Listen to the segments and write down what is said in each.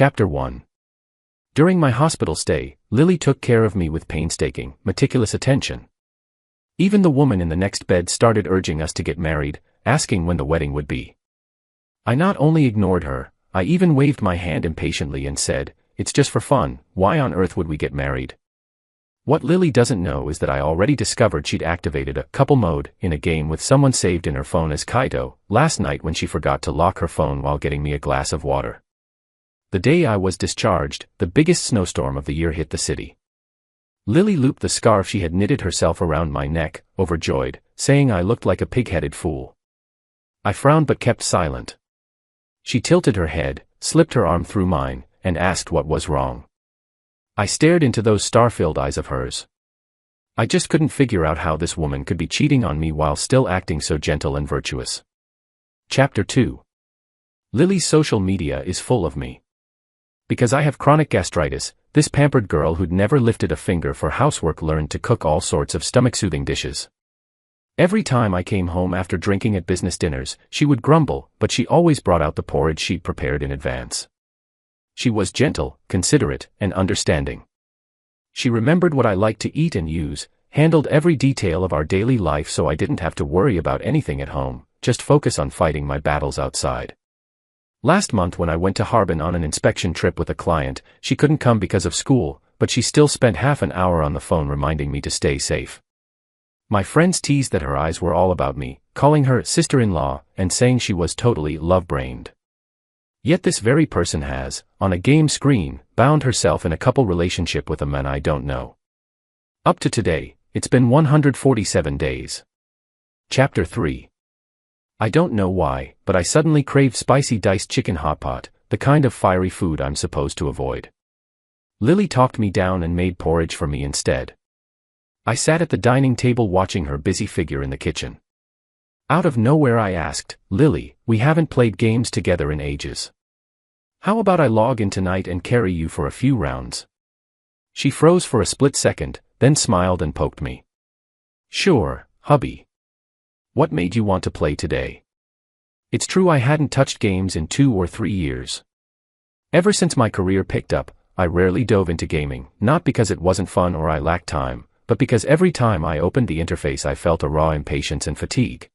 Chapter 1. During my hospital stay, Lily took care of me with painstaking, meticulous attention. Even the woman in the next bed started urging us to get married, asking when the wedding would be. I not only ignored her, I even waved my hand impatiently and said, "It's just for fun, why on earth would we get married?" What Lily doesn't know is that I already discovered she'd activated a couple mode in a game with someone saved in her phone as Kaito last night when she forgot to lock her phone while getting me a glass of water. The day I was discharged, the biggest snowstorm of the year hit the city. Lily looped the scarf she had knitted herself around my neck, overjoyed, saying I looked like a pig-headed fool. I frowned but kept silent. She tilted her head, slipped her arm through mine, and asked what was wrong. I stared into those star-filled eyes of hers. I just couldn't figure out how this woman could be cheating on me while still acting so gentle and virtuous. Chapter 2. Lily's social media is full of me. Because I have chronic gastritis, this pampered girl who'd never lifted a finger for housework learned to cook all sorts of stomach-soothing dishes. Every time I came home after drinking at business dinners, she would grumble, but she always brought out the porridge she'd prepared in advance. She was gentle, considerate, and understanding. She remembered what I liked to eat and use, handled every detail of our daily life so I didn't have to worry about anything at home, just focus on fighting my battles outside. Last month when I went to Harbin on an inspection trip with a client, she couldn't come because of school, but she still spent half an hour on the phone reminding me to stay safe. My friends teased that her eyes were all about me, calling her sister-in-law, and saying she was totally love-brained. Yet this very person has, on a game screen, bound herself in a couple relationship with a man I don't know. Up to today, it's been 147 days. Chapter 3. I don't know why, but I suddenly craved spicy diced chicken hot pot, the kind of fiery food I'm supposed to avoid. Lily talked me down and made porridge for me instead. I sat at the dining table watching her busy figure in the kitchen. Out of nowhere I asked, "Lily, we haven't played games together in ages. How about I log in tonight and carry you for a few rounds?" She froze for a split second, then smiled and poked me. "Sure, hubby. What made you want to play today?" It's true I hadn't touched games in 2 or 3 years. Ever since my career picked up, I rarely dove into gaming, not because it wasn't fun or I lacked time, but because every time I opened the interface I felt a raw impatience and fatigue.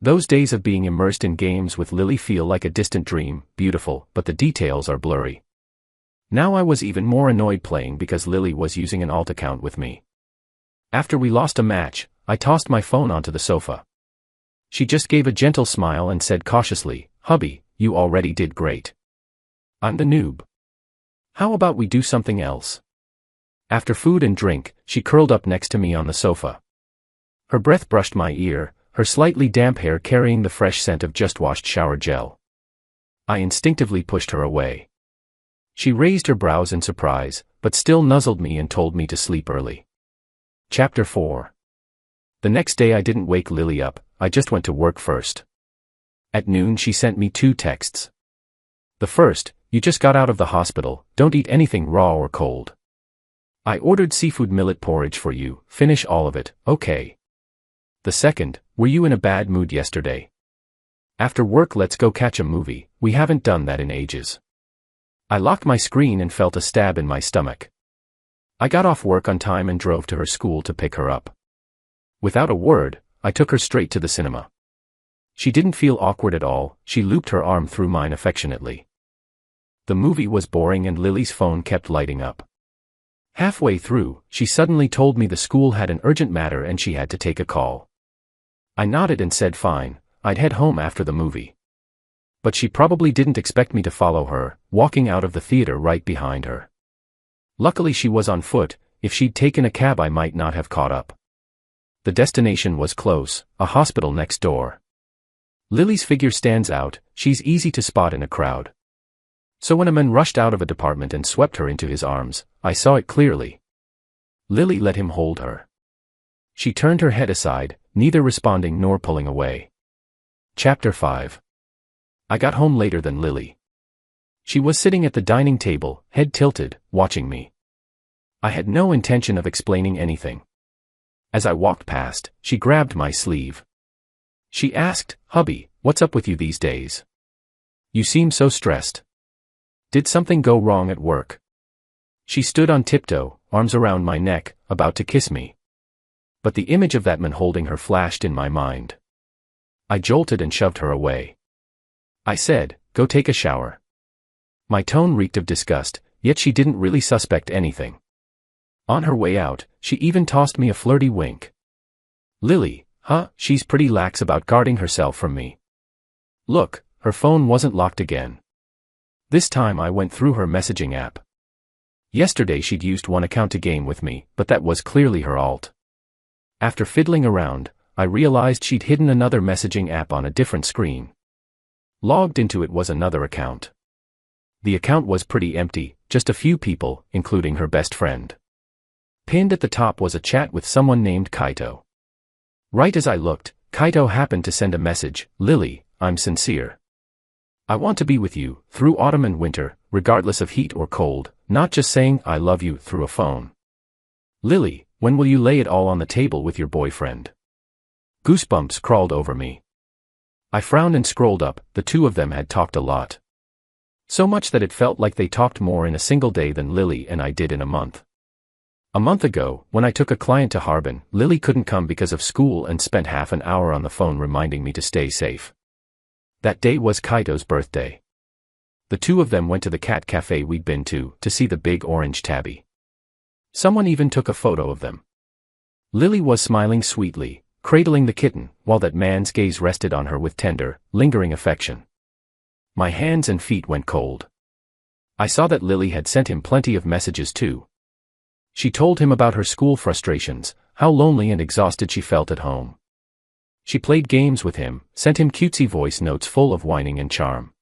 Those days of being immersed in games with Lily feel like a distant dream, beautiful, but the details are blurry. Now I was even more annoyed playing because Lily was using an alt account with me. After we lost a match, I tossed my phone onto the sofa. She just gave a gentle smile and said cautiously, "Hubby, you already did great. I'm the noob. How about we do something else?" After food and drink, she curled up next to me on the sofa. Her breath brushed my ear, her slightly damp hair carrying the fresh scent of just-washed shower gel. I instinctively pushed her away. She raised her brows in surprise, but still nuzzled me and told me to sleep early. Chapter 4. The next day I didn't wake Lily up, I just went to work first. At noon she sent me 2 texts. The first, "You just got out of the hospital, don't eat anything raw or cold. I ordered seafood millet porridge for you, finish all of it, okay." The second, "Were you in a bad mood yesterday? After work let's go catch a movie, we haven't done that in ages." I locked my screen and felt a stab in my stomach. I got off work on time and drove to her school to pick her up. Without a word, I took her straight to the cinema. She didn't feel awkward at all, she looped her arm through mine affectionately. The movie was boring and Lily's phone kept lighting up. Halfway through, she suddenly told me the school had an urgent matter and she had to take a call. I nodded and said fine, I'd head home after the movie. But she probably didn't expect me to follow her, walking out of the theater right behind her. Luckily she was on foot, if she'd taken a cab I might not have caught up. The destination was close, a hospital next door. Lily's figure stands out, she's easy to spot in a crowd. So when a man rushed out of a department and swept her into his arms, I saw it clearly. Lily let him hold her. She turned her head aside, neither responding nor pulling away. Chapter 5. I got home later than Lily. She was sitting at the dining table, head tilted, watching me. I had no intention of explaining anything. As I walked past, she grabbed my sleeve. She asked, "Hubby, what's up with you these days? You seem so stressed." Did something go wrong at work? She stood on tiptoe, arms around my neck, about to kiss me. But the image of that man holding her flashed in my mind. I jolted and shoved her away. I said, "Go take a shower." My tone reeked of disgust, yet she didn't really suspect anything. On her way out, she even tossed me a flirty wink. Lily, huh? She's pretty lax about guarding herself from me. Look, her phone wasn't locked again. This time I went through her messaging app. Yesterday she'd used one account to game with me, but that was clearly her alt. After fiddling around, I realized she'd hidden another messaging app on a different screen. Logged into it was another account. The account was pretty empty, just a few people, including her best friend. Pinned at the top was a chat with someone named Kaito. Right as I looked, Kaito happened to send a message, "Lily, I'm sincere. I want to be with you, through autumn and winter, regardless of heat or cold, not just saying I love you through a phone. Lily, when will you lay it all on the table with your boyfriend?" Goosebumps crawled over me. I frowned and scrolled up. The two of them had talked a lot. So much that it felt like they talked more in a single day than Lily and I did in a month. A month ago, when I took a client to Harbin, Lily couldn't come because of school and spent half an hour on the phone reminding me to stay safe. That day was Kaito's birthday. The two of them went to the cat cafe we'd been to see the big orange tabby. Someone even took a photo of them. Lily was smiling sweetly, cradling the kitten, while that man's gaze rested on her with tender, lingering affection. My hands and feet went cold. I saw that Lily had sent him plenty of messages too. She told him about her school frustrations, how lonely and exhausted she felt at home. She played games with him, sent him cutesy voice notes full of whining and charm.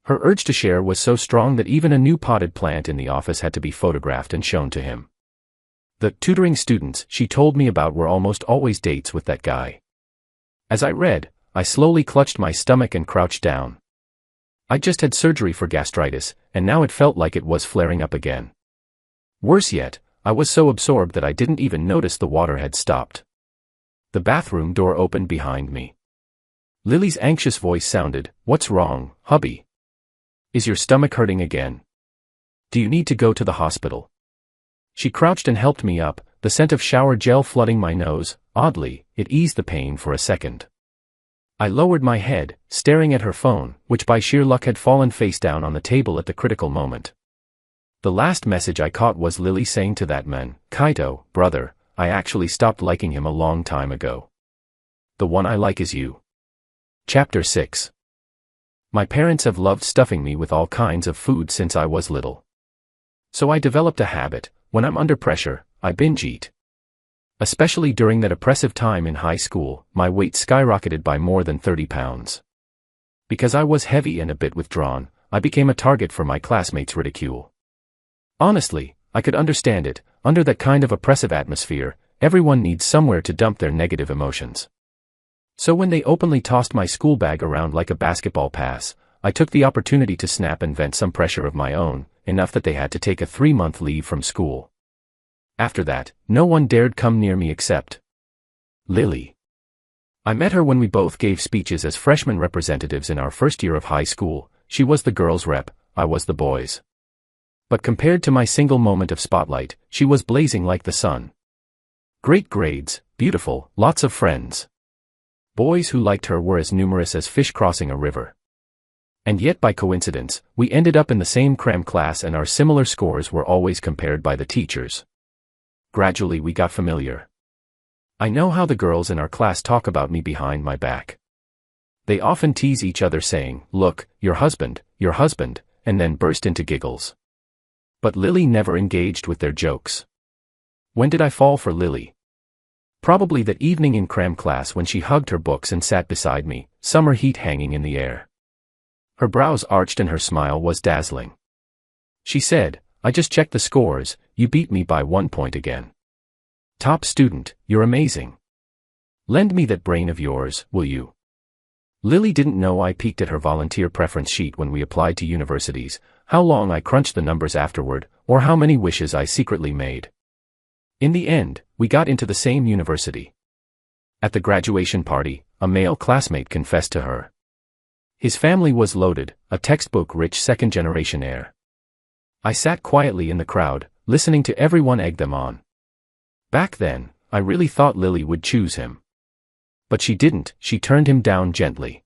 Her urge to share was so strong that even a new potted plant in the office had to be photographed and shown to him. The tutoring students she told me about were almost always dates with that guy. As I read, I slowly clutched my stomach and crouched down. I just had surgery for gastritis, and now it felt like it was flaring up again. Worse yet, I was so absorbed that I didn't even notice the water had stopped. The bathroom door opened behind me. Lily's anxious voice sounded, "What's wrong, hubby? Is your stomach hurting again? Do you need to go to the hospital?" She crouched and helped me up, the scent of shower gel flooding my nose. Oddly, it eased the pain for a second. I lowered my head, staring at her phone, which by sheer luck had fallen face down on the table at the critical moment. The last message I caught was Lily saying to that man, "Kaito, brother, I actually stopped liking him a long time ago. The one I like is you." Chapter 6. My parents have loved stuffing me with all kinds of food since I was little. So I developed a habit: when I'm under pressure, I binge eat. Especially during that oppressive time in high school, my weight skyrocketed by more than 30 pounds. Because I was heavy and a bit withdrawn, I became a target for my classmates' ridicule. Honestly, I could understand it. Under that kind of oppressive atmosphere, everyone needs somewhere to dump their negative emotions. So when they openly tossed my school bag around like a basketball pass, I took the opportunity to snap and vent some pressure of my own, enough that they had to take a 3-month leave from school. After that, no one dared come near me except Lily. I met her when we both gave speeches as freshman representatives in our first year of high school. She was the girls' rep, I was the boys'. But compared to my single moment of spotlight, she was blazing like the sun. Great grades, beautiful, lots of friends. Boys who liked her were as numerous as fish crossing a river. And yet by coincidence, we ended up in the same cram class and our similar scores were always compared by the teachers. Gradually we got familiar. I know how the girls in our class talk about me behind my back. They often tease each other saying, "Look, your husband," and then burst into giggles. But Lily never engaged with their jokes. When did I fall for Lily? Probably that evening in cram class when she hugged her books and sat beside me, summer heat hanging in the air. Her brows arched and her smile was dazzling. She said, "I just checked the scores, you beat me by 1 point again. Top student, you're amazing. Lend me that brain of yours, will you?" Lily didn't know I peeked at her volunteer preference sheet when we applied to universities, how long I crunched the numbers afterward, or how many wishes I secretly made. In the end, we got into the same university. At the graduation party, a male classmate confessed to her. His family was loaded, a textbook-rich second-generation heir. I sat quietly in the crowd, listening to everyone egg them on. Back then, I really thought Lily would choose him. But she didn't, she turned him down gently.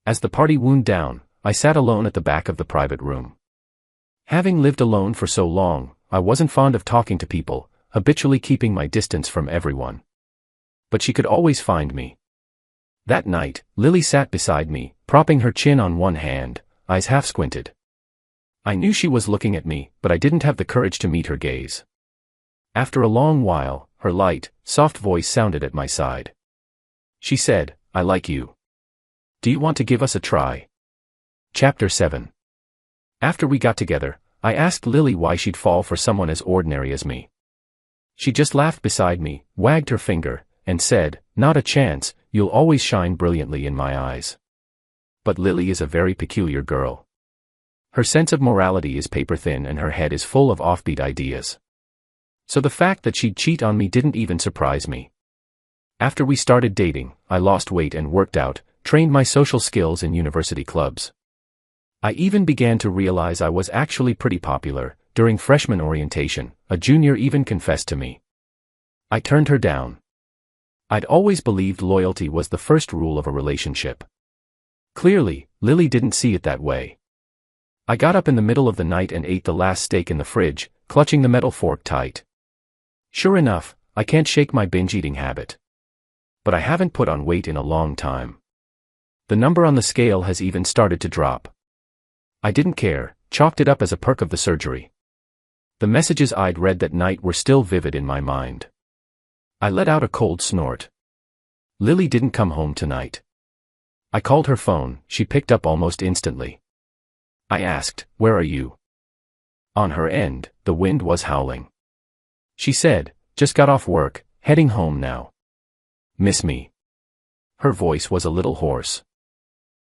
As the party wound down, I sat alone at the back of the private room. Having lived alone for so long, I wasn't fond of talking to people, habitually keeping my distance from everyone. But she could always find me. That night, Lily sat beside me, propping her chin on one hand, eyes half squinted. I knew she was looking at me, but I didn't have the courage to meet her gaze. After a long while, her light, soft voice sounded at my side. She said, "I like you. Do you want to give us a try?" Chapter 7. After we got together, I asked Lily why she'd fall for someone as ordinary as me. She just laughed beside me, wagged her finger, and said, "Not a chance, you'll always shine brilliantly in my eyes." But Lily is a very peculiar girl. Her sense of morality is paper-thin and her head is full of offbeat ideas. So the fact that she'd cheat on me didn't even surprise me. After we started dating, I lost weight and worked out, trained my social skills in university clubs. I even began to realize I was actually pretty popular. During freshman orientation, a junior even confessed to me. I turned her down. I'd always believed loyalty was the first rule of a relationship. Clearly, Lily didn't see it that way. I got up in the middle of the night and ate the last steak in the fridge, clutching the metal fork tight. Sure enough, I can't shake my binge-eating habit. But I haven't put on weight in a long time. The number on the scale has even started to drop. I didn't care, chalked it up as a perk of the surgery. The messages I'd read that night were still vivid in my mind. I let out a cold snort. Lily didn't come home tonight. I called her phone, she picked up almost instantly. I asked, "Where are you?" On her end, the wind was howling. She said, "Just got off work, heading home now. Miss me?" Her voice was a little hoarse.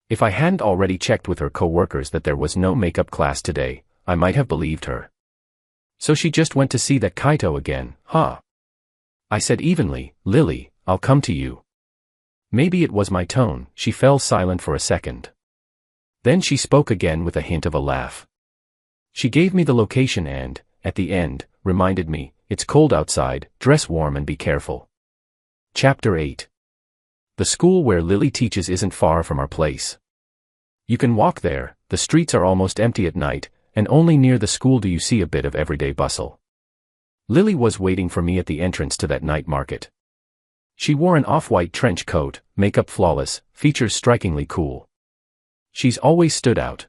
If I hadn't already checked with her co-workers that there was no makeup class today, I might have believed her. So she just went to see that Kaito again, huh? I said evenly, "Lily, I'll come to you." Maybe it was my tone, she fell silent for a second. Then she spoke again with a hint of a laugh. She gave me the location and, at the end, reminded me, "It's cold outside, dress warm and be careful." Chapter 8. The school where Lily teaches isn't far from our place. You can walk there, the streets are almost empty at night, and only near the school do you see a bit of everyday bustle. Lily was waiting for me at the entrance to that night market. She wore an off-white trench coat, makeup flawless, features strikingly cool. She's always stood out.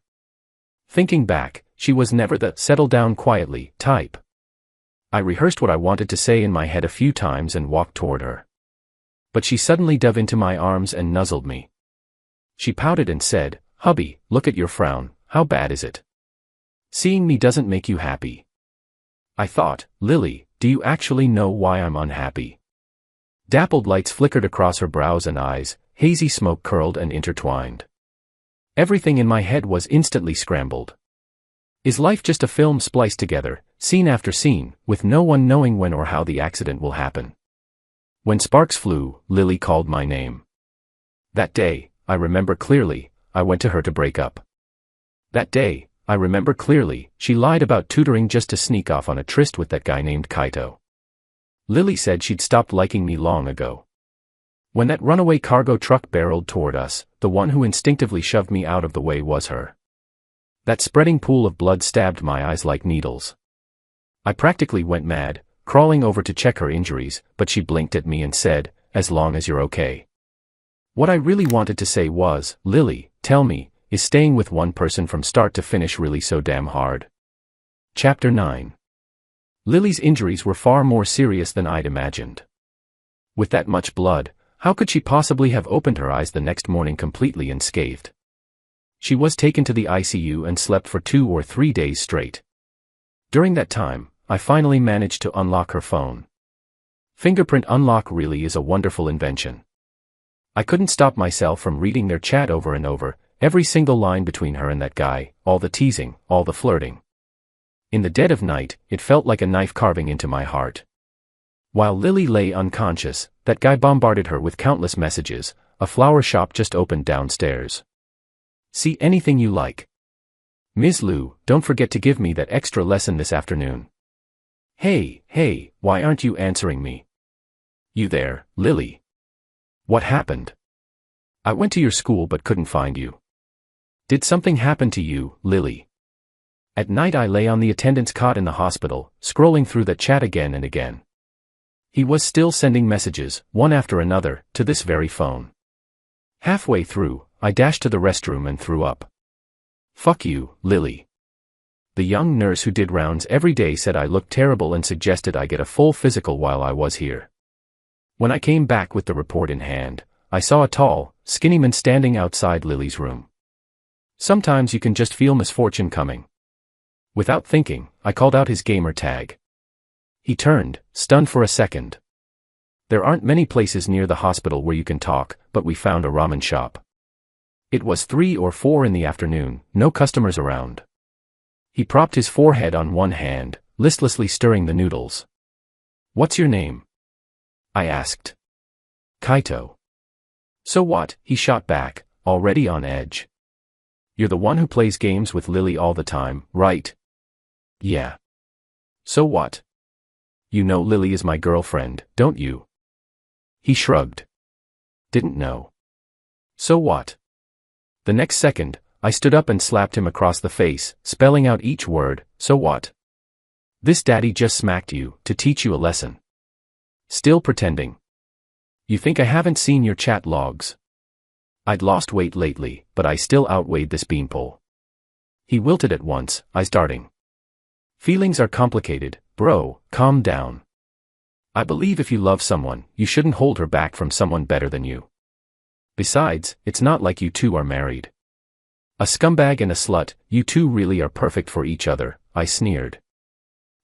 Thinking back, she was never the "settle down quietly" type. I rehearsed what I wanted to say in my head a few times and walked toward her. But she suddenly dove into my arms and nuzzled me. She pouted and said, "Hubby, look at your frown, how bad is it? Seeing me doesn't make you happy." I thought, "Lily, do you actually know why I'm unhappy?" Dappled lights flickered across her brows and eyes, hazy smoke curled and intertwined. Everything in my head was instantly scrambled. Is life just a film spliced together, scene after scene, with no one knowing when or how the accident will happen? When sparks flew, Lily called my name. That day, I remember clearly, I went to her to break up. That day, I remember clearly, she lied about tutoring just to sneak off on a tryst with that guy named Kaito. Lily said she'd stopped liking me long ago. When that runaway cargo truck barreled toward us, the one who instinctively shoved me out of the way was her. That spreading pool of blood stabbed my eyes like needles. I practically went mad, crawling over to check her injuries, but she blinked at me and said, "As long as you're okay." What I really wanted to say was, "Lily, tell me, is staying with one person from start to finish really so damn hard?" Chapter 9. Lily's injuries were far more serious than I'd imagined. With that much blood, how could she possibly have opened her eyes the next morning completely unscathed? She was taken to the ICU and slept for 2 or 3 days straight. During that time, I finally managed to unlock her phone. Fingerprint unlock really is a wonderful invention. I couldn't stop myself from reading their chat over and over, every single line between her and that guy, all the teasing, all the flirting. In the dead of night, it felt like a knife carving into my heart. While Lily lay unconscious, that guy bombarded her with countless messages. "A flower shop just opened downstairs. See anything you like. Ms. Liu, don't forget to give me that extra lesson this afternoon. Hey, why aren't you answering me? You there, Lily? What happened? I went to your school but couldn't find you. Did something happen to you, Lily? At night I lay on the attendant's cot in the hospital, scrolling through that chat again and again. He was still sending messages, one after another, to this very phone. Halfway through, I dashed to the restroom and threw up. Fuck you, Lily. The young nurse who did rounds every day said I looked terrible and suggested I get a full physical while I was here. When I came back with the report in hand, I saw a tall, skinny man standing outside Lily's room. Sometimes you can just feel misfortune coming. Without thinking, I called out his gamer tag. He turned, stunned for a second. There aren't many places near the hospital where you can talk, but we found a ramen shop. It was 3 or 4 in the afternoon, no customers around. He propped his forehead on one hand, listlessly stirring the noodles. What's your name? I asked. Kaito. So what? He shot back, already on edge. You're the one who plays games with Lily all the time, right? Yeah. So what? You know Lily is my girlfriend, don't you? He shrugged. Didn't know. So what? The next second, I stood up and slapped him across the face, spelling out each word, so what? This daddy just smacked you, to teach you a lesson. Still pretending. You think I haven't seen your chat logs? I'd lost weight lately, but I still outweighed this beanpole. He wilted at once, eyes darting. Feelings are complicated, bro, calm down. I believe if you love someone, you shouldn't hold her back from someone better than you. Besides, it's not like you two are married. A scumbag and a slut, you two really are perfect for each other, I sneered.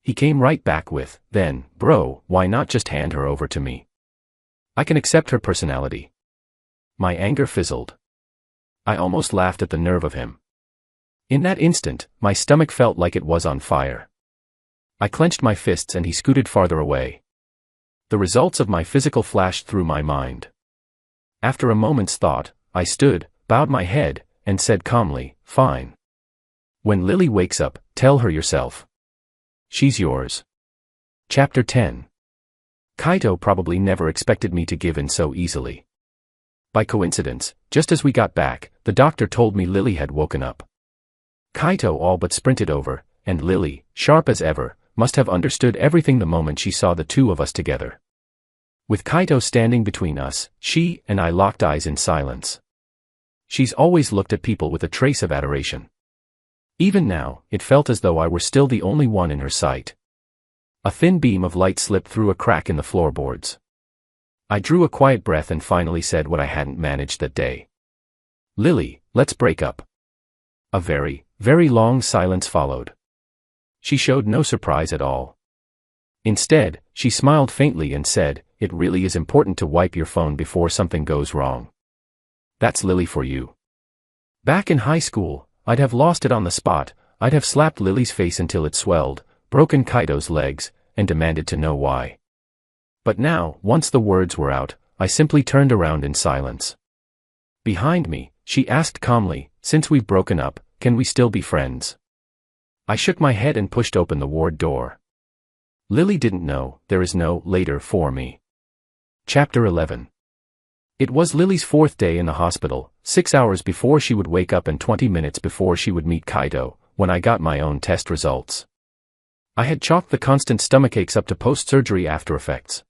He came right back with, then, bro, why not just hand her over to me? I can accept her personality. My anger fizzled. I almost laughed at the nerve of him. In that instant, my stomach felt like it was on fire. I clenched my fists and he scooted farther away. The results of my physical flashed through my mind. After a moment's thought, I stood, bowed my head, and said calmly, fine. When Lily wakes up, tell her yourself. She's yours. Chapter 10. Kaito probably never expected me to give in so easily. By coincidence, just as we got back, the doctor told me Lily had woken up. Kaito all but sprinted over, and Lily, sharp as ever, must have understood everything the moment she saw the two of us together. With Kaito standing between us, she and I locked eyes in silence. She's always looked at people with a trace of adoration. Even now, it felt as though I were still the only one in her sight. A thin beam of light slipped through a crack in the floorboards. I drew a quiet breath and finally said what I hadn't managed that day. Lily, let's break up. A very, very long silence followed. She showed no surprise at all. Instead, she smiled faintly and said, it really is important to wipe your phone before something goes wrong. That's Lily for you. Back in high school, I'd have lost it on the spot. I'd have slapped Lily's face until it swelled, broken Kaito's legs, and demanded to know why. But now, once the words were out, I simply turned around in silence. Behind me, she asked calmly, since we've broken up, can we still be friends? I shook my head and pushed open the ward door. Lily didn't know, there is no later for me. Chapter 11. It was Lily's 4th day in the hospital, 6 hours before she would wake up and 20 minutes before she would meet Kaito, when I got my own test results. I had chalked the constant stomachaches up to post-surgery after effects.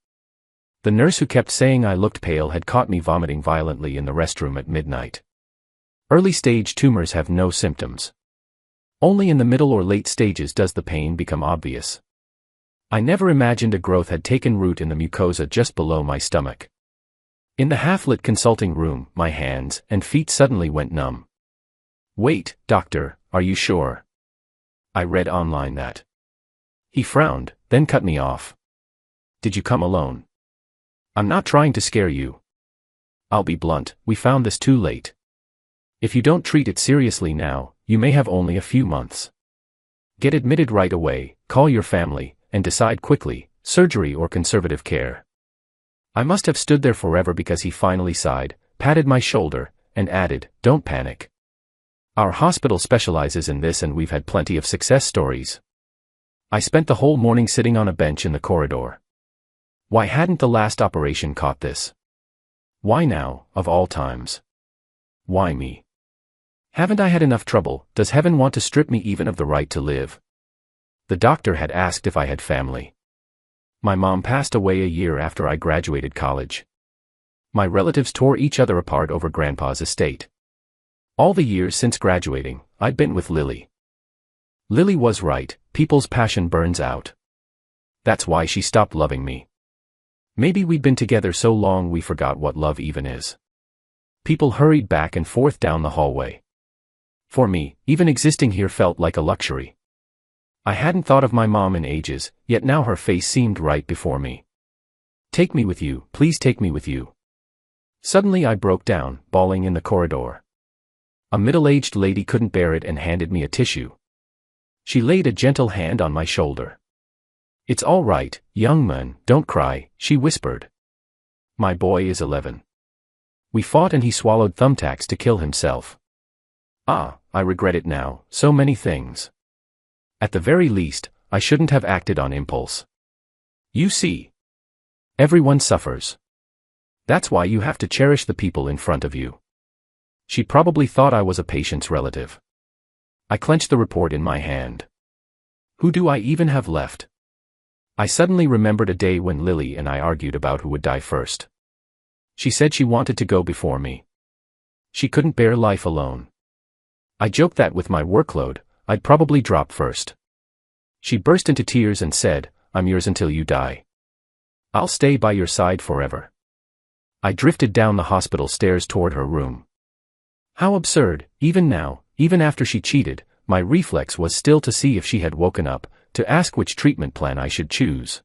The nurse who kept saying I looked pale had caught me vomiting violently in the restroom at midnight. Early-stage tumors have no symptoms. Only in the middle or late stages does the pain become obvious. I never imagined a growth had taken root in the mucosa just below my stomach. In the half-lit consulting room, my hands and feet suddenly went numb. Wait, doctor, are you sure? I read online that. He frowned, then cut me off. Did you come alone? I'm not trying to scare you. I'll be blunt, we found this too late. If you don't treat it seriously now, you may have only a few months. Get admitted right away, call your family, and decide quickly, surgery or conservative care. I must have stood there forever because he finally sighed, patted my shoulder, and added, don't panic. Our hospital specializes in this and we've had plenty of success stories. I spent the whole morning sitting on a bench in the corridor. Why hadn't the last operation caught this? Why now, of all times? Why me? Haven't I had enough trouble? Does heaven want to strip me even of the right to live? The doctor had asked if I had family. My mom passed away a year after I graduated college. My relatives tore each other apart over Grandpa's estate. All the years since graduating, I'd been with Lily. Lily was right, people's passion burns out. That's why she stopped loving me. Maybe we'd been together so long we forgot what love even is. People hurried back and forth down the hallway. For me, even existing here felt like a luxury. I hadn't thought of my mom in ages, yet now her face seemed right before me. Take me with you, please take me with you. Suddenly I broke down, bawling in the corridor. A middle-aged lady couldn't bear it and handed me a tissue. She laid a gentle hand on my shoulder. It's all right, young man, don't cry, she whispered. My boy is 11. We fought and he swallowed thumbtacks to kill himself. Ah, I regret it now, so many things. At the very least, I shouldn't have acted on impulse. You see. Everyone suffers. That's why you have to cherish the people in front of you. She probably thought I was a patient's relative. I clenched the report in my hand. Who do I even have left? I suddenly remembered a day when Lily and I argued about who would die first. She said she wanted to go before me. She couldn't bear life alone. I joked that with my workload, I'd probably drop first. She burst into tears and said, I'm yours until you die. I'll stay by your side forever. I drifted down the hospital stairs toward her room. How absurd, even now, even after she cheated, my reflex was still to see if she had woken up, to ask which treatment plan I should choose.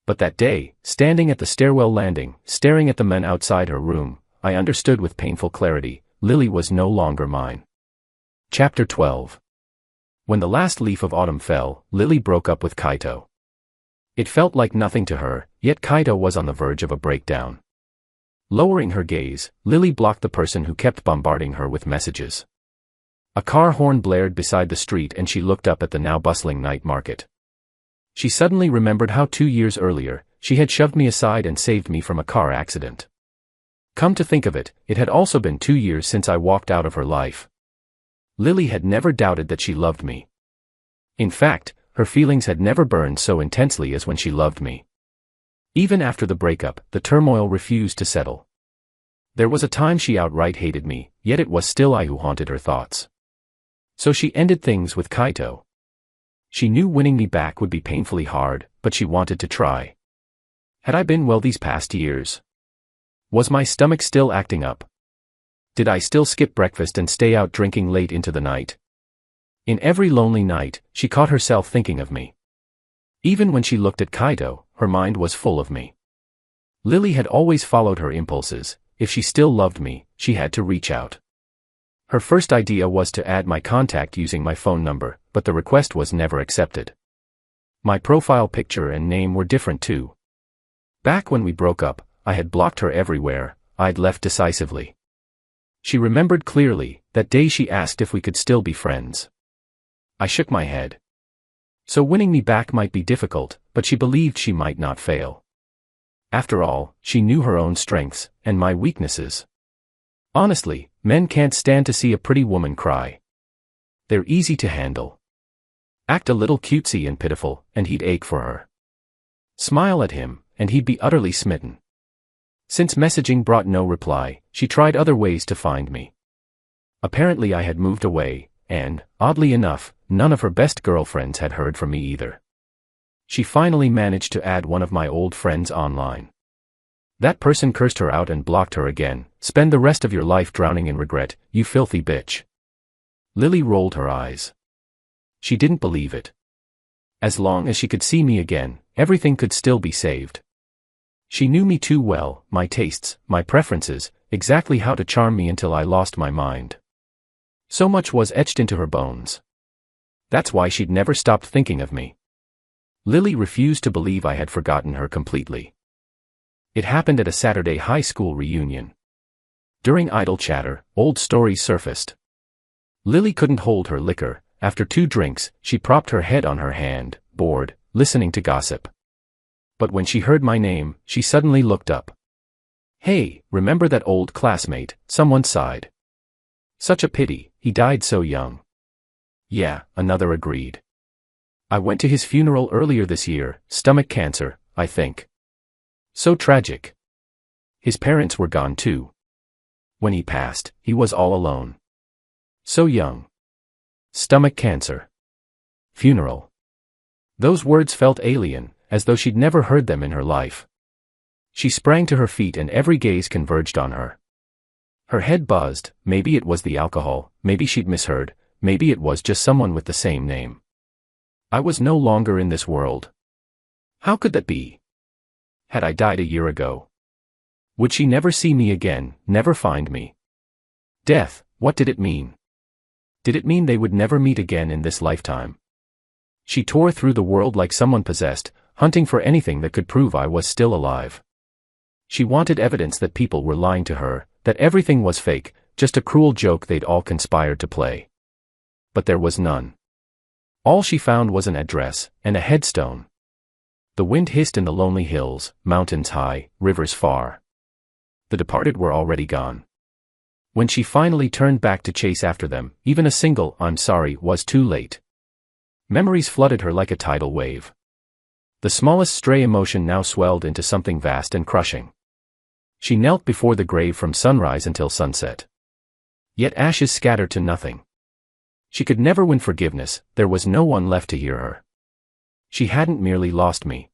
But that day, standing at the stairwell landing, staring at the men outside her room, I understood with painful clarity, Lily was no longer mine. Chapter 12. When the last leaf of autumn fell, Lily broke up with Kaito. It felt like nothing to her, yet Kaito was on the verge of a breakdown. Lowering her gaze, Lily blocked the person who kept bombarding her with messages. A car horn blared beside the street and she looked up at the now bustling night market. She suddenly remembered how 2 years earlier, she had shoved me aside and saved me from a car accident. Come to think of it, it had also been 2 years since I walked out of her life. Lily had never doubted that she loved me. In fact, her feelings had never burned so intensely as when she loved me. Even after the breakup, the turmoil refused to settle. There was a time she outright hated me, yet it was still I who haunted her thoughts. So she ended things with Kaito. She knew winning me back would be painfully hard, but she wanted to try. Had I been well these past years? Was my stomach still acting up? Did I still skip breakfast and stay out drinking late into the night? In every lonely night, she caught herself thinking of me. Even when she looked at Kaito, her mind was full of me. Lily had always followed her impulses. If she still loved me, she had to reach out. Her first idea was to add my contact using my phone number, but the request was never accepted. My profile picture and name were different too. Back when we broke up, I had blocked her everywhere, I'd left decisively. She remembered clearly, that day she asked if we could still be friends. I shook my head. So winning me back might be difficult, but she believed she might not fail. After all, she knew her own strengths, and my weaknesses. Honestly, men can't stand to see a pretty woman cry. They're easy to handle. Act a little cutesy and pitiful, and he'd ache for her. Smile at him, and he'd be utterly smitten. Since messaging brought no reply, she tried other ways to find me. Apparently I had moved away, and, oddly enough, none of her best girlfriends had heard from me either. She finally managed to add one of my old friends online. That person cursed her out and blocked her again. Spend the rest of your life drowning in regret, you filthy bitch. Lily rolled her eyes. She didn't believe it. As long as she could see me again, everything could still be saved. She knew me too well, my tastes, my preferences, exactly how to charm me until I lost my mind. So much was etched into her bones. That's why she'd never stopped thinking of me. Lily refused to believe I had forgotten her completely. It happened at a Saturday high school reunion. During idle chatter, old stories surfaced. Lily couldn't hold her liquor. After 2 drinks, she propped her head on her hand, bored, listening to gossip. But when she heard my name, she suddenly looked up. "Hey, remember that old classmate?" someone sighed. "Such a pity, he died so young." "Yeah," another agreed. "I went to his funeral earlier this year, stomach cancer, I think. So tragic. His parents were gone too. When he passed, he was all alone. So young. Stomach cancer. Funeral." Those words felt alien, as though she'd never heard them in her life. She sprang to her feet and every gaze converged on her. Her head buzzed. Maybe it was the alcohol, maybe she'd misheard, maybe it was just someone with the same name. I was no longer in this world. How could that be? Had I died a year ago? Would she never see me again, never find me? Death, what did it mean? Did it mean they would never meet again in this lifetime? She tore through the world like someone possessed, hunting for anything that could prove I was still alive. She wanted evidence that people were lying to her, that everything was fake, just a cruel joke they'd all conspired to play. But there was none. All she found was an address, and a headstone. The wind hissed in the lonely hills, mountains high, rivers far. The departed were already gone. When she finally turned back to chase after them, even a single "I'm sorry" was too late. Memories flooded her like a tidal wave. The smallest stray emotion now swelled into something vast and crushing. She knelt before the grave from sunrise until sunset. Yet ashes scattered to nothing. She could never win forgiveness, there was no one left to hear her. She hadn't merely lost me.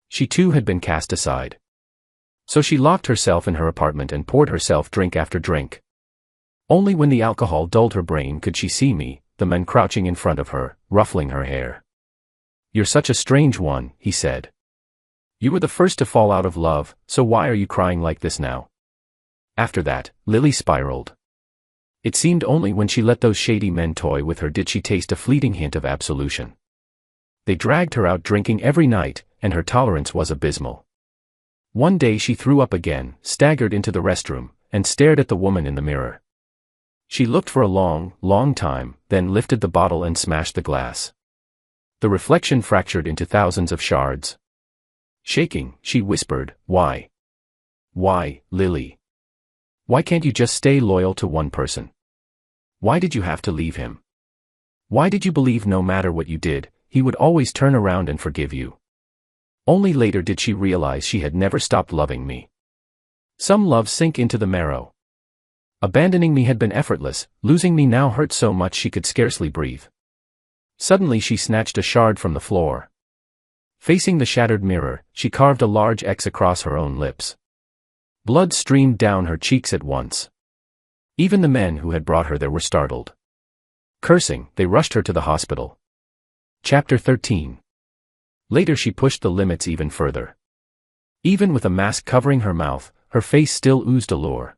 She too had been cast aside. So she locked herself in her apartment and poured herself drink after drink. Only when the alcohol dulled her brain could she see me, the man crouching in front of her, ruffling her hair. "You're such a strange one," he said. "You were the first to fall out of love, so why are you crying like this now?" After that, Lily spiraled. It seemed only when she let those shady men toy with her did she taste a fleeting hint of absolution. They dragged her out drinking every night, and her tolerance was abysmal. One day she threw up again, staggered into the restroom, and stared at the woman in the mirror. She looked for a long, long time, then lifted the bottle and smashed the glass. The reflection fractured into thousands of shards. Shaking, she whispered, "Why? Why, Lily? Why can't you just stay loyal to one person? Why did you have to leave him? Why did you believe no matter what you did, he would always turn around and forgive you?" Only later did she realize she had never stopped loving me. Some loves sink into the marrow. Abandoning me had been effortless, losing me now hurt so much she could scarcely breathe. Suddenly she snatched a shard from the floor. Facing the shattered mirror, she carved a large X across her own lips. Blood streamed down her cheeks at once. Even the men who had brought her there were startled. Cursing, they rushed her to the hospital. Chapter 13. Later she pushed the limits even further. Even with a mask covering her mouth, her face still oozed allure.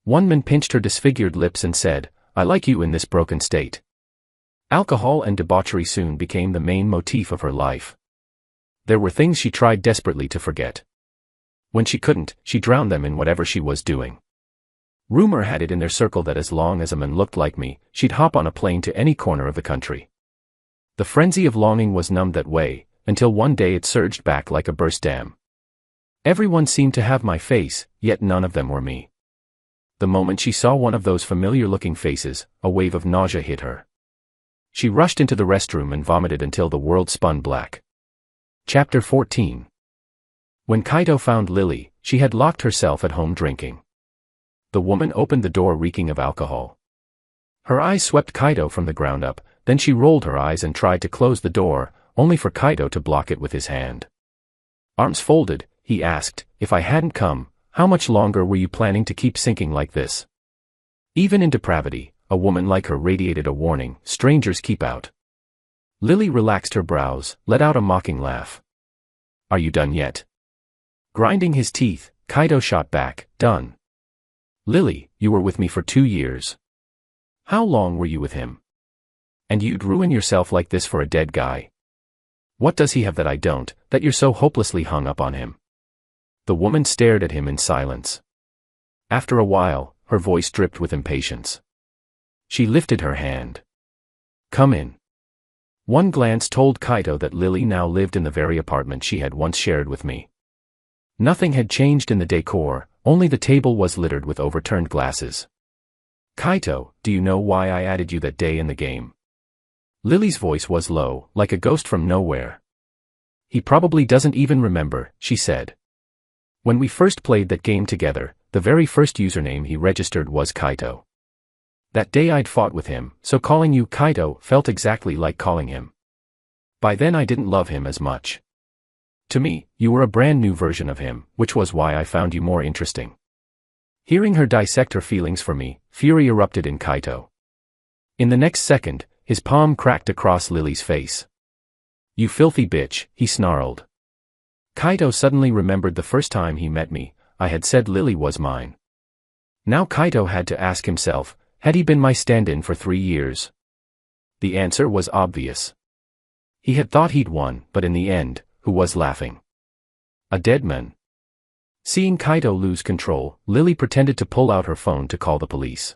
One man pinched her disfigured lips and said, "I like you in this broken state." Alcohol and debauchery soon became the main motif of her life. There were things she tried desperately to forget. When she couldn't, she drowned them in whatever she was doing. Rumor had it in their circle that as long as a man looked like me, she'd hop on a plane to any corner of the country. The frenzy of longing was numbed that way, until one day it surged back like a burst dam. Everyone seemed to have my face, yet none of them were me. The moment she saw one of those familiar-looking faces, a wave of nausea hit her. She rushed into the restroom and vomited until the world spun black. Chapter 14. When Kaito found Lily, she had locked herself at home drinking. The woman opened the door reeking of alcohol. Her eyes swept Kaito from the ground up, then she rolled her eyes and tried to close the door, only for Kaito to block it with his hand. Arms folded, he asked, "If I hadn't come, how much longer were you planning to keep sinking like this?" Even in depravity, a woman like her radiated a warning: strangers keep out. Lily relaxed her brows, let out a mocking laugh. "Are you done yet?" Grinding his teeth, Kaito shot back, "Done. Lily, you were with me for 2 years. How long were you with him? And you'd ruin yourself like this for a dead guy? What does he have that I don't, that you're so hopelessly hung up on him?" The woman stared at him in silence. After a while, her voice dripped with impatience. She lifted her hand. Come in. One glance told Kaito that Lily now lived in the very apartment she had once shared with me. Nothing had changed in the decor, only the table was littered with overturned glasses. Kaito, do you know why I added you that day in the game? Lily's voice was low, like a ghost from nowhere. He probably doesn't even remember, she said. When we first played that game together, the very first username he registered was Kaito. That day I'd fought with him, so calling you Kaito felt exactly like calling him. By then I didn't love him as much. To me, you were a brand new version of him, which was why I found you more interesting. Hearing her dissect her feelings for me, fury erupted in Kaito. In the next second, his palm cracked across Lily's face. You filthy bitch, he snarled. Kaito suddenly remembered the first time he met me, I had said Lily was mine. Now Kaito had to ask himself, had he been my stand-in for 3 years? The answer was obvious. He had thought he'd won, but in the end, who was laughing? A dead man. Seeing Kaito lose control, Lily pretended to pull out her phone to call the police.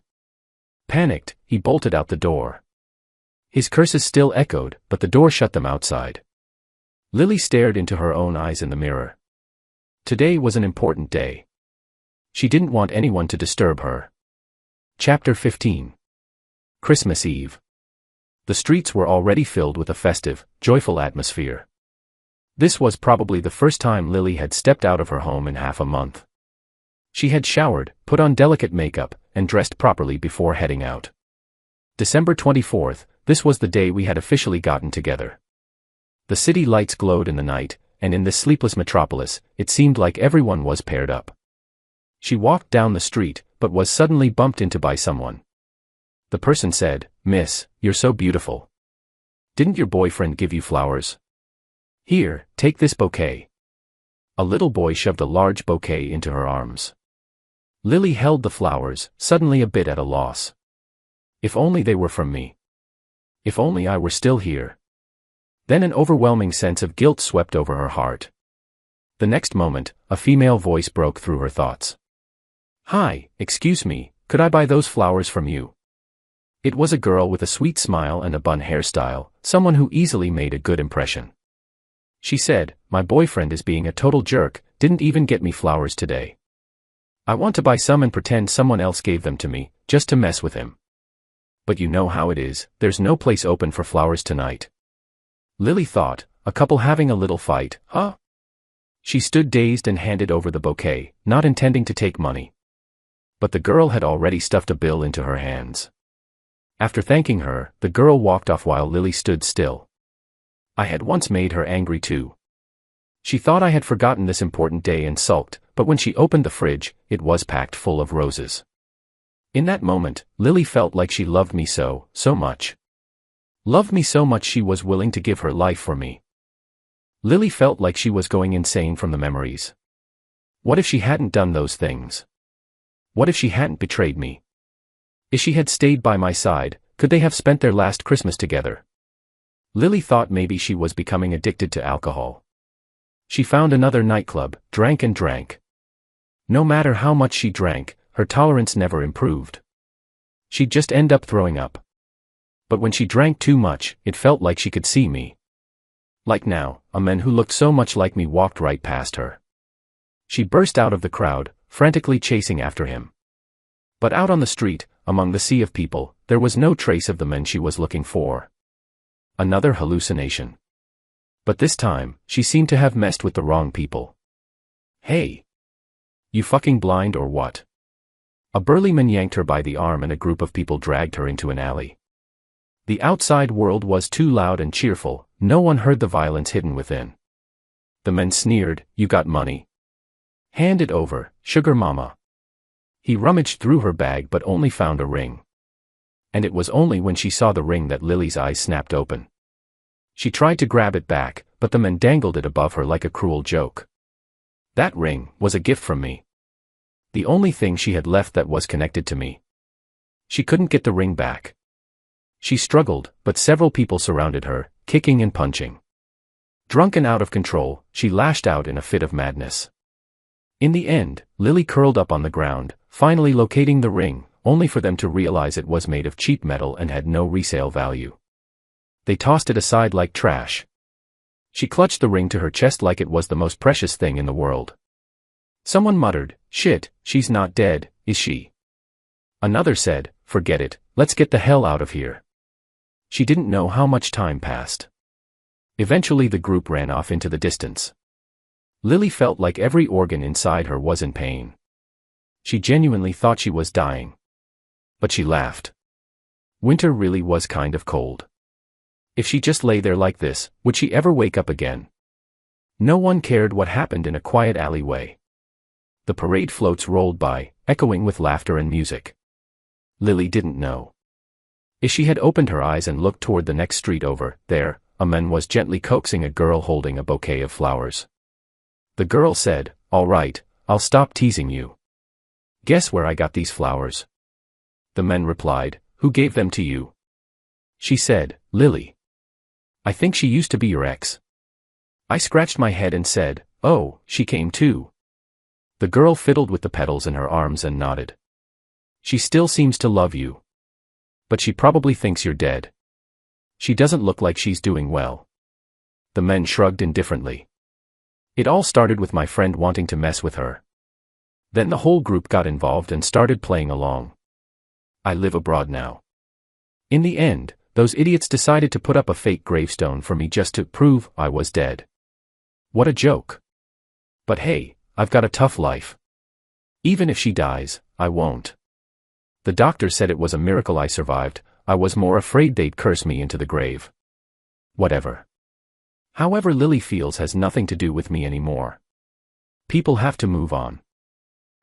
Panicked, he bolted out the door. His curses still echoed, but the door shut them outside. Lily stared into her own eyes in the mirror. Today was an important day. She didn't want anyone to disturb her. Chapter 15. Christmas Eve. The streets were already filled with a festive, joyful atmosphere. This was probably the first time Lily had stepped out of her home in half a month. She had showered, put on delicate makeup, and dressed properly before heading out. December 24th, this was the day we had officially gotten together. The city lights glowed in the night, and in this sleepless metropolis, it seemed like everyone was paired up. She walked down the street, but was suddenly bumped into by someone. The person said, "Miss, you're so beautiful. Didn't your boyfriend give you flowers? Here, take this bouquet." A little boy shoved a large bouquet into her arms. Lily held the flowers, suddenly a bit at a loss. If only they were from me. If only I were still here. Then an overwhelming sense of guilt swept over her heart. The next moment, a female voice broke through her thoughts. "Hi, excuse me, could I buy those flowers from you?" It was a girl with a sweet smile and a bun hairstyle, someone who easily made a good impression. She said, "My boyfriend is being a total jerk, didn't even get me flowers today. I want to buy some and pretend someone else gave them to me, just to mess with him. But you know how it is, there's no place open for flowers tonight." Lily thought, a couple having a little fight, huh? She stood dazed and handed over the bouquet, not intending to take money. But the girl had already stuffed a bill into her hands. After thanking her, the girl walked off while Lily stood still. I had once made her angry too. She thought I had forgotten this important day and sulked, but when she opened the fridge, it was packed full of roses. In that moment, Lily felt like she loved me so much. Loved me so much she was willing to give her life for me. Lily felt like she was going insane from the memories. What if she hadn't done those things? What if she hadn't betrayed me? If she had stayed by my side, could they have spent their last Christmas together? Lily thought maybe she was becoming addicted to alcohol. She found another nightclub, drank and drank. No matter how much she drank, her tolerance never improved. She'd just end up throwing up. But when she drank too much, it felt like she could see me. Like now, a man who looked so much like me walked right past her. She burst out of the crowd, frantically chasing after him. But out on the street, among the sea of people, there was no trace of the man she was looking for. Another hallucination. But this time, she seemed to have messed with the wrong people. "Hey! You fucking blind or what?" A burly man yanked her by the arm and a group of people dragged her into an alley. The outside world was too loud and cheerful, no one heard the violence hidden within. The man sneered, "You got money? Hand it over, sugar mama." He rummaged through her bag but only found a ring. And it was only when she saw the ring that Lily's eyes snapped open. She tried to grab it back, but the man dangled it above her like a cruel joke. That ring was a gift from me. The only thing she had left that was connected to me. She couldn't get the ring back. She struggled, but several people surrounded her, kicking and punching. Drunk and out of control, she lashed out in a fit of madness. In the end, Lily curled up on the ground, finally locating the ring, only for them to realize it was made of cheap metal and had no resale value. They tossed it aside like trash. She clutched the ring to her chest like it was the most precious thing in the world. Someone muttered, "Shit, she's not dead, is she?" Another said, "Forget it, let's get the hell out of here." She didn't know how much time passed. Eventually the group ran off into the distance. Lily felt like every organ inside her was in pain. She genuinely thought she was dying. But she laughed. Winter really was kind of cold. If she just lay there like this, would she ever wake up again? No one cared what happened in a quiet alleyway. The parade floats rolled by, echoing with laughter and music. Lily didn't know. If she had opened her eyes and looked toward the next street over, there, a man was gently coaxing a girl holding a bouquet of flowers. The girl said, "All right, I'll stop teasing you. Guess where I got these flowers?" The man replied, "Who gave them to you?" She said, "Lily. I think she used to be your ex." I scratched my head and said, "Oh, she came too." The girl fiddled with the petals in her arms and nodded. "She still seems to love you. But she probably thinks you're dead. She doesn't look like she's doing well." The men shrugged indifferently. It all started with my friend wanting to mess with her. Then the whole group got involved and started playing along. I live abroad now. In the end, those idiots decided to put up a fake gravestone for me just to prove I was dead. What a joke. But hey, I've got a tough life. Even if she dies, I won't. The doctor said it was a miracle I survived. I was more afraid they'd curse me into the grave. Whatever. However Lily feels has nothing to do with me anymore. People have to move on.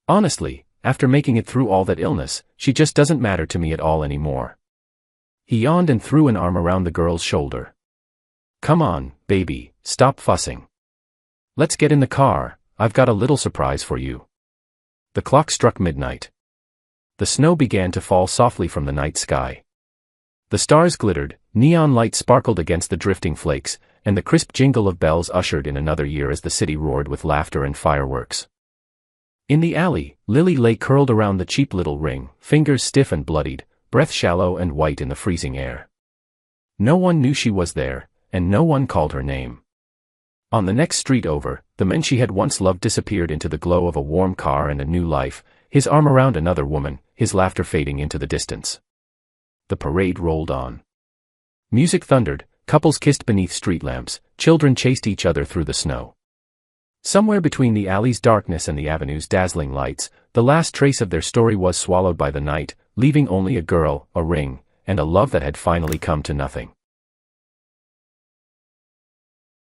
Honestly, after making it through all that illness, she just doesn't matter to me at all anymore. He yawned and threw an arm around the girl's shoulder. "Come on, baby, stop fussing. Let's get in the car, I've got a little surprise for you." The clock struck midnight. The snow began to fall softly from the night sky. The stars glittered, neon lights sparkled against the drifting flakes, and the crisp jingle of bells ushered in another year as the city roared with laughter and fireworks. In the alley, Lily lay curled around the cheap little ring, fingers stiff and bloodied, breath shallow and white in the freezing air. No one knew she was there, and no one called her name. On the next street over, the man she had once loved disappeared into the glow of a warm car and a new life, his arm around another woman, his laughter fading into the distance. The parade rolled on. Music thundered, couples kissed beneath street lamps, children chased each other through the snow. Somewhere between the alley's darkness and the avenue's dazzling lights, the last trace of their story was swallowed by the night, leaving only a girl, a ring, and a love that had finally come to nothing.